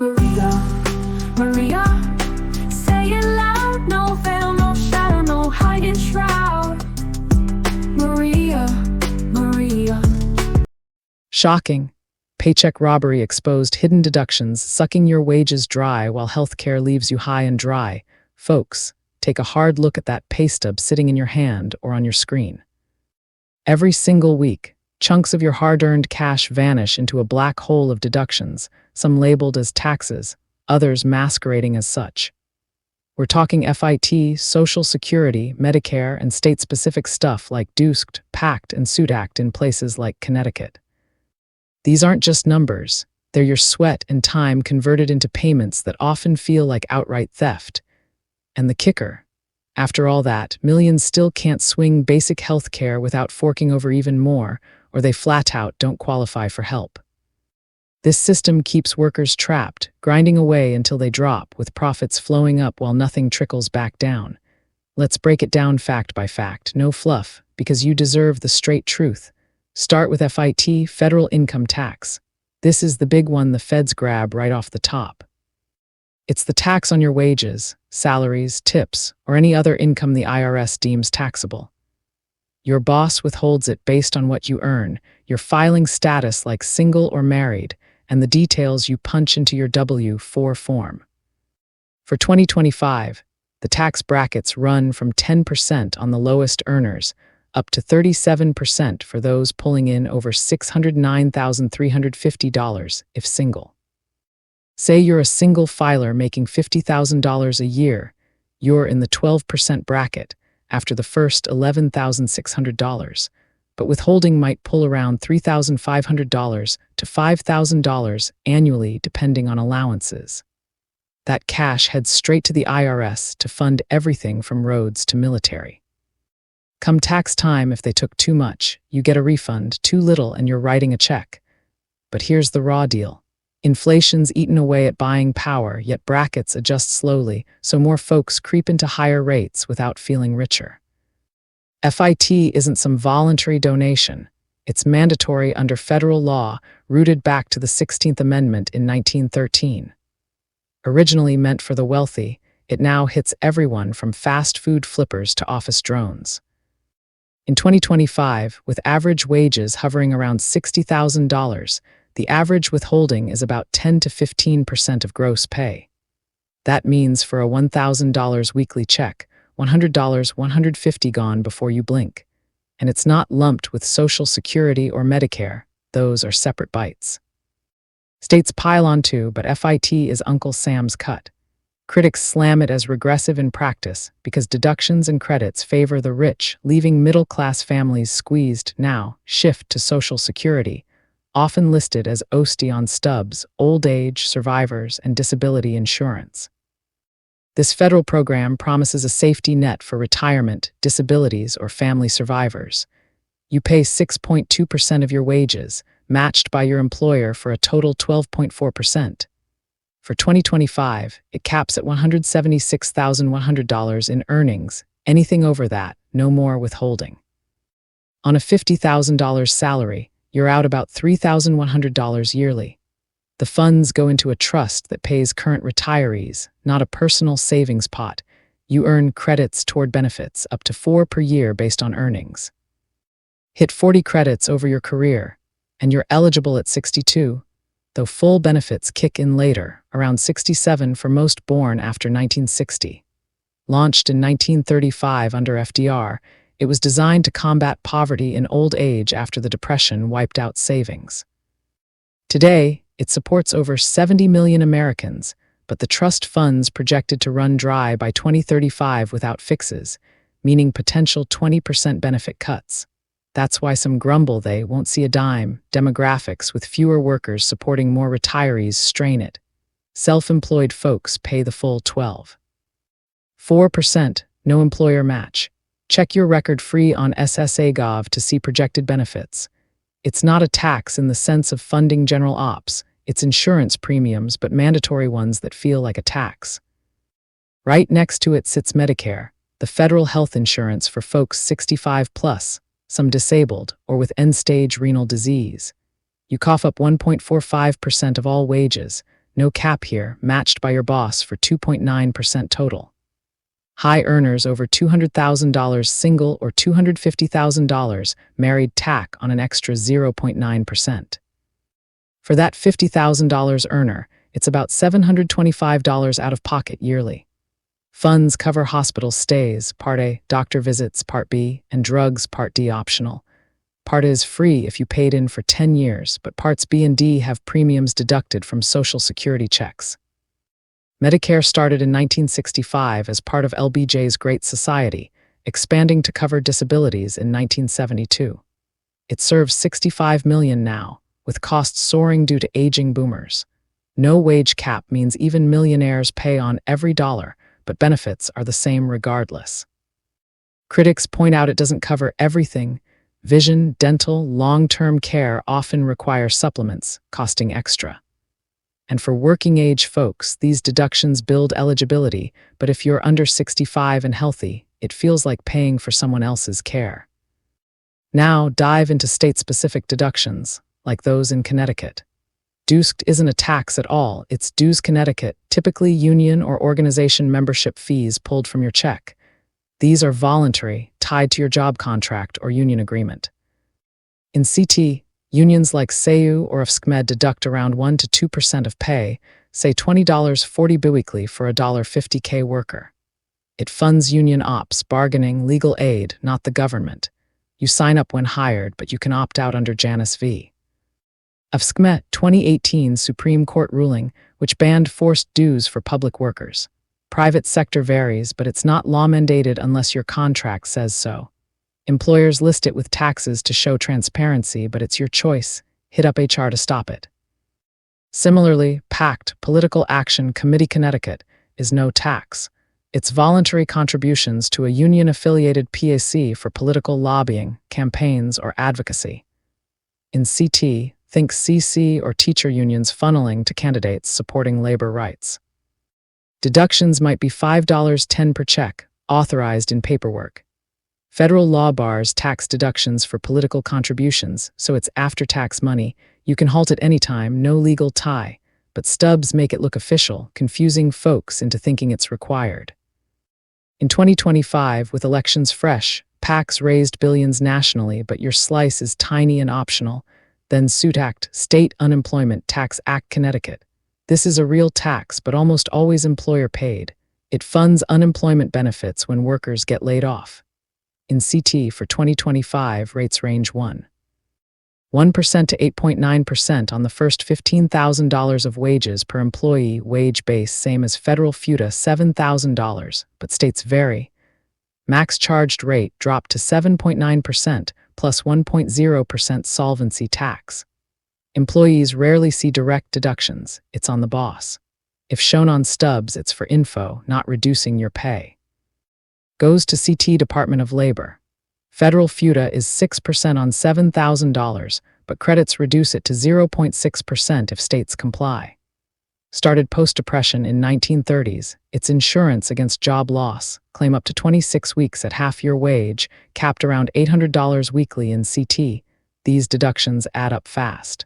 Maria, Maria, say it loud, no veil, no shadow, no hiding shroud. Maria, Maria. Shocking. Paycheck robbery exposed hidden deductions, sucking your wages dry while healthcare leaves you high and dry. Folks, take a hard look at that pay stub sitting in your hand or on your screen. Every single week, chunks of your hard-earned cash vanish into a black hole of deductions, some labeled as taxes, others masquerading as such. We're talking FIT, Social Security, Medicare, and state-specific stuff like DUSCT, PACT, and SUDACT in places like Connecticut. These aren't just numbers, they're your sweat and time converted into payments that often feel like outright theft. And the kicker, after all that, millions still can't swing basic health care without forking over even more, or they flat out don't qualify for help. This system keeps workers trapped, grinding away until they drop, with profits flowing up while nothing trickles back down. Let's break it down fact by fact, no fluff, because you deserve the straight truth. Start with FIT, federal income tax. This is the big one the feds grab right off the top. It's the tax on your wages, salaries, tips, or any other income the IRS deems taxable. Your boss withholds it based on what you earn, your filing status like single or married, and the details you punch into your W-4 form. For 2025, the tax brackets run from 10% on the lowest earners, up to 37% for those pulling in over $609,350 if single. Say you're a single filer making $50,000 a year, you're in the 12% bracket after the first $11,600, but withholding might pull around $3,500 to $5,000 annually depending on allowances. That cash heads straight to the IRS to fund everything from roads to military. Come tax time, if they took too much, you get a refund, too little and you're writing a check. But here's the raw deal. Inflation's eaten away at buying power, yet brackets adjust slowly, so more folks creep into higher rates without feeling richer. FIT isn't some voluntary donation. It's mandatory under federal law, rooted back to the 16th Amendment in 1913. Originally meant for the wealthy, it now hits everyone from fast food flippers to office drones. In 2025, with average wages hovering around $60,000, the average withholding is about 10 to 15% of gross pay. That means for a $1,000 weekly check, $100, $150 gone before you blink. And it's not lumped with Social Security or Medicare, those are separate bites. States pile on too, but FIT is Uncle Sam's cut. Critics slam it as regressive in practice because deductions and credits favor the rich, leaving middle-class families squeezed. Now, shift to Social Security, often listed as OSTI on stubs, old age, survivors, and disability insurance. This federal program promises a safety net for retirement, disabilities, or family survivors. You pay 6.2% of your wages, matched by your employer for a total 12.4%. For 2025, it caps at $176,100 in earnings. Anything over that, no more withholding. On a $50,000 salary, you're out about $3,100 yearly. The funds go into a trust that pays current retirees, not a personal savings pot. You earn credits toward benefits, up to 4 per year based on earnings. Hit 40 credits over your career, and you're eligible at 62, though full benefits kick in later, around 67 for most born after 1960. Launched in 1935 under FDR, it was designed to combat poverty in old age after the Depression wiped out savings. Today, it supports over 70 million Americans, but the trust funds projected to run dry by 2035 without fixes, meaning potential 20% benefit cuts. That's why some grumble they won't see a dime. Demographics with fewer workers supporting more retirees strain it. Self-employed folks pay the full 4%, no employer match. Check your record free on SSA.gov to see projected benefits. It's not a tax in the sense of funding general ops. It's insurance premiums, but mandatory ones that feel like a tax. Right next to it sits Medicare, the federal health insurance for folks 65 plus, some disabled, or with end-stage renal disease. You cough up 1.45% of all wages, No cap here, matched by your boss for 2.9% total. High earners over $200,000 single or $250,000 married tack on an extra 0.9%. For that $50,000 earner, it's about $725 out of pocket yearly. Funds cover hospital stays, Part A, doctor visits, Part B, and drugs, Part D optional. Part A is free if you paid in for 10 years, but Parts B and D have premiums deducted from Social Security checks. Medicare started in 1965 as part of LBJ's Great Society, expanding to cover disabilities in 1972. It serves 65 million now, with costs soaring due to aging boomers. No wage cap means even millionaires pay on every dollar, but benefits are the same regardless. Critics point out it doesn't cover everything. Vision, dental, long-term care often require supplements, costing extra. And for working-age folks, these deductions build eligibility, but if you're under 65 and healthy, it feels like paying for someone else's care. Now dive into state-specific deductions, like those in Connecticut. DUSC isn't a tax at all, it's dues Connecticut, typically union or organization membership fees pulled from your check. These are voluntary, tied to your job contract or union agreement. In CT, unions like SAU or FSCMED deduct around 1 to 2% of pay, say $20.40 biweekly for a $50K worker. It funds union ops, bargaining, legal aid, not the government. You sign up when hired, but you can opt out under Janus v. FSCMED 2018 Supreme Court ruling, which banned forced dues for public workers. Private sector varies, but it's not law-mandated unless your contract says so. Employers list it with taxes to show transparency, but it's your choice. Hit up HR to stop it. Similarly, PACT, Political Action Committee Connecticut, is no tax. It's voluntary contributions to a union-affiliated PAC for political lobbying, campaigns, or advocacy. In CT, think CC or teacher unions funneling to candidates supporting labor rights. Deductions might be $5.10 per check, authorized in paperwork. Federal law bars tax deductions for political contributions, so it's after-tax money. You can halt at any time, no legal tie, but stubs make it look official, confusing folks into thinking it's required. In 2025, with elections fresh, PACs raised billions nationally, but your slice is tiny and optional. Then SUIT Act, State Unemployment Tax Act, Connecticut. This is a real tax, but almost always employer paid. It funds unemployment benefits when workers get laid off. In CT for 2025, rates range 1% to 8.9% on the first $15,000 of wages per employee, wage base same as federal FUTA $7,000, but states vary. Max charged rate dropped to 7.9% plus 1.0% solvency tax. Employees rarely see direct deductions, it's on the boss. If shown on stubs, it's for info, not reducing your pay. Goes to CT Department of Labor. Federal FUTA is 6% on $7,000, but credits reduce it to 0.6% if states comply. Started post-depression in 1930s, it's insurance against job loss, claim up to 26 weeks at half your wage, capped around $800 weekly in CT. These deductions add up fast.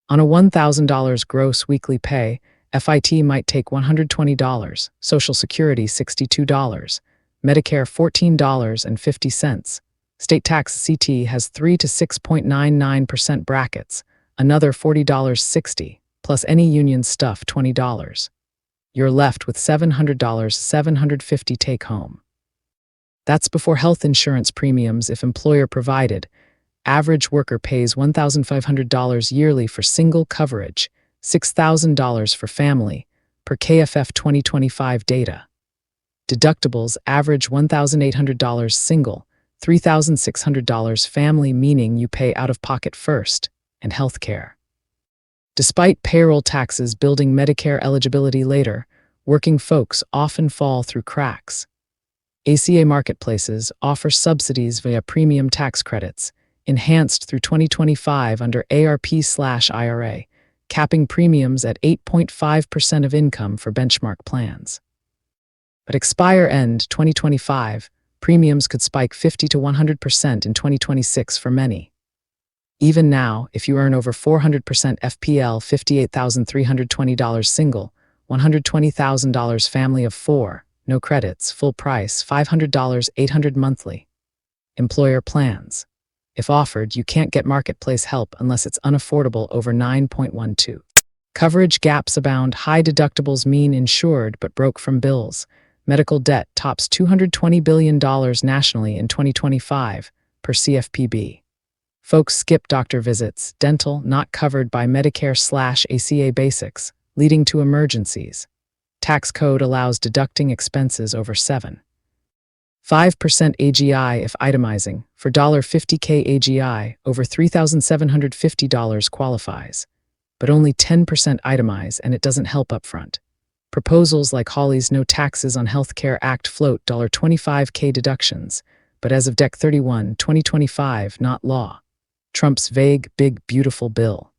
On a $1,000 gross weekly pay, FIT might take $120, Social Security $62, Medicare $14.50. State tax CT has 3 to 6.99% brackets, another $40.60, plus any union stuff $20. You're left with $700, $750 take home. That's before health insurance premiums if employer provided. Average worker pays $1,500 yearly for single coverage, $6,000 for family, per KFF 2025 data. Deductibles average $1,800 single, $3,600 family, meaning you pay out of pocket first, and health care. Despite payroll taxes building Medicare eligibility later, working folks often fall through cracks. ACA marketplaces offer subsidies via premium tax credits, enhanced through 2025 under ARP/IRA, capping premiums at 8.5% of income for benchmark plans. But expire end 2025, premiums could spike 50 to 100% in 2026 for many. Even now, if you earn over 400% FPL, $58,320 single, $120,000 family of 4, no credits, full price, $500, $800 monthly. Employer plans. If offered, you can't get marketplace help unless it's unaffordable over 9.12. Coverage gaps abound. High deductibles mean insured but broke from bills. Medical debt tops $220 billion nationally in 2025, per CFPB. Folks skip doctor visits, dental not covered by Medicare/ACA basics, leading to emergencies. Tax code allows deducting expenses over 7.5% AGI if itemizing. For $50K AGI, over $3,750 qualifies. But only 10% itemize, and it doesn't help upfront. Proposals like Hawley's No Taxes on Healthcare Act float $25K deductions, but as of Dec 31, 2025, not law. Trump's vague, big, beautiful bill.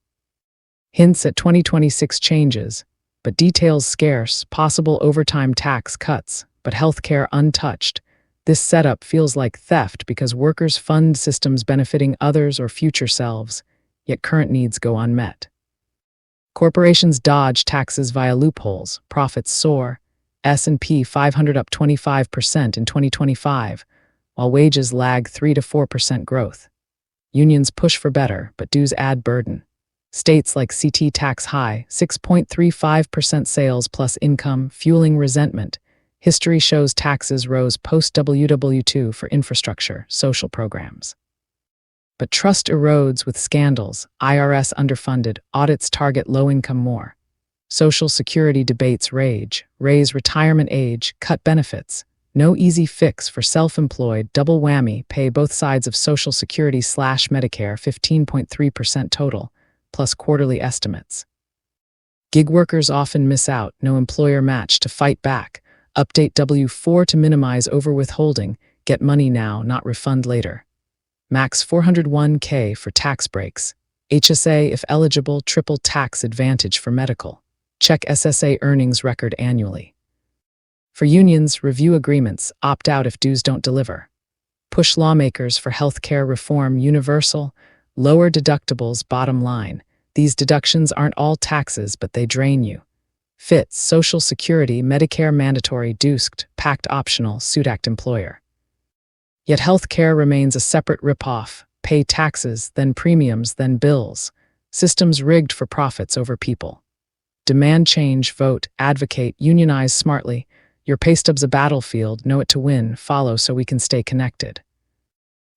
Hints at 2026 changes, but details scarce. Possible overtime tax cuts, but healthcare untouched. This setup feels like theft because workers fund systems benefiting others or future selves, yet current needs go unmet. Corporations dodge taxes via loopholes, profits soar, S&P 500 up 25% in 2025, while wages lag 3 to 4% growth. Unions push for better, but dues add burden. States like CT tax high, 6.35% sales plus income, fueling resentment. History shows taxes rose post-WW2 for infrastructure, social programs. But trust erodes with scandals, IRS underfunded, audits target low-income more. Social security debates rage, raise retirement age, cut benefits. No easy fix for self-employed, double whammy, pay both sides of Social Security/Medicare 15.3% total, plus quarterly estimates. Gig workers often miss out, no employer match to fight back. Update W-4 to minimize overwithholding, get money now, not refund later. Max $401K for tax breaks. HSA if eligible, triple tax advantage for medical. Check SSA earnings record annually. For unions, review agreements, opt out if dues don't deliver. Push lawmakers for healthcare reform universal, lower deductibles bottom line. These deductions aren't all taxes, but they drain you. Fits, Social Security, Medicare mandatory, DUSCT, PACT optional, SUIT Act employer. Yet healthcare remains a separate ripoff. Pay taxes, then premiums, then bills. Systems rigged for profits over people. Demand change, vote, advocate, unionize smartly. Your pay stub's a battlefield, know it to win, follow so we can stay connected.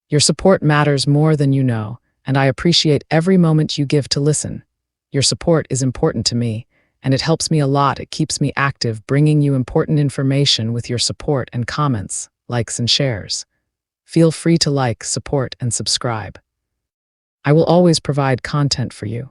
Your support matters more than you know, and I appreciate every moment you give to listen. Your support is important to me, and it helps me a lot. It keeps me active, bringing you important information with your support and comments, likes and shares. Feel free to like, support, and subscribe. I will always provide content for you.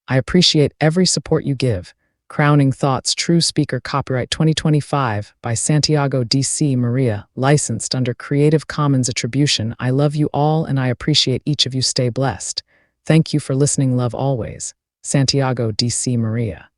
I appreciate every support you give. Crowning Thoughts, True Speaker, copyright 2025 by Santiago D.C. Maria, licensed under Creative Commons Attribution. I love you all and I appreciate each of you. Stay blessed. Thank you for listening. Love always. Santiago D.C. Maria.